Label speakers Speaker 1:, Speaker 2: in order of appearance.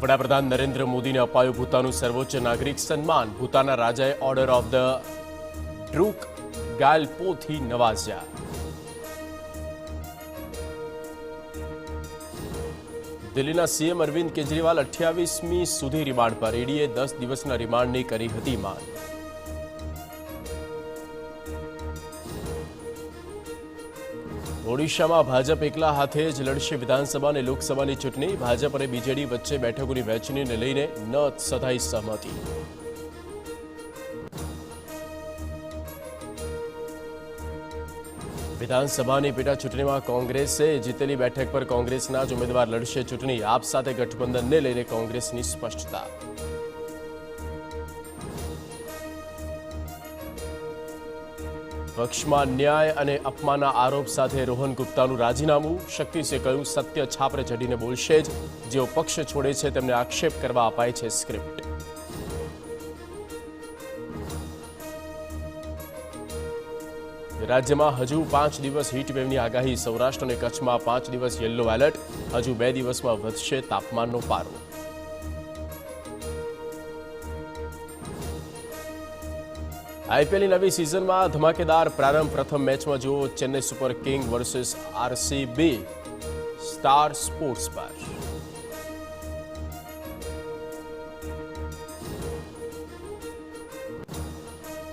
Speaker 1: વડાપ્રધાન નરેન્દ્ર મોદીને અપાયું ભૂતાનનું સર્વોચ્ચ નાગરિક સન્માન। ભૂતાનના રાજાએ ઓર્ડર ઓફ ધ ડ્રુક ગાયલ્પોથી નવાજ્યા। દિલ્હીના સીએમ અરવિંદ કેજરીવાલ 28મી સુધી રિમાન્ડ પર। ઈડીએ 10 દિવસના રિમાન્ડની કરી હતી માંગ। ઓડિશામાં ભાજપ એકલા હાથે જ લડશે વિધાનસભા અને લોકસભાની ચૂંટણી। ભાજપ અને બીજેડી વચ્ચે બેઠકોની વહેંચણીને લઈને ન સધાઈ સહમતિ। વિધાનસભાની પેટા ચૂંટણીમાં કોંગ્રેસે જીતેલી બેઠક પર કોંગ્રેસના જ ઉમેદવાર લડશે ચૂંટણી। આપ સાથે ગઠબંધનને લઈને કોંગ્રેસની સ્પષ્ટતા। પક્ષમાં ન્યાય અને અપમાનના આરોપ સાથે રોહન ગુપ્તાનું રાજીનામું। શક્તિસે કહ્યું, સત્ય છાપરે ચઢીને બોલશે જ। જેઓ પક્ષ છોડે છે તેમને આક્ષેપ કરવા અપાય છે સ્ક્રિપ્ટ। રાજ્યમાં હજુ 5 દિવસ હીટવેવની આગાહી। સૌરાષ્ટ્ર અને કચ્છમાં 5 દિવસ યલો એલર્ટ। હજુ 2 દિવસમાં વધશે તાપમાનનો પારો। આઈપીએલની નવી સિઝનમાં ધમાકેદાર પ્રારંભ। પ્રથમ મેચમાં જુઓ Chennai super king versus RCB. Star sports પર।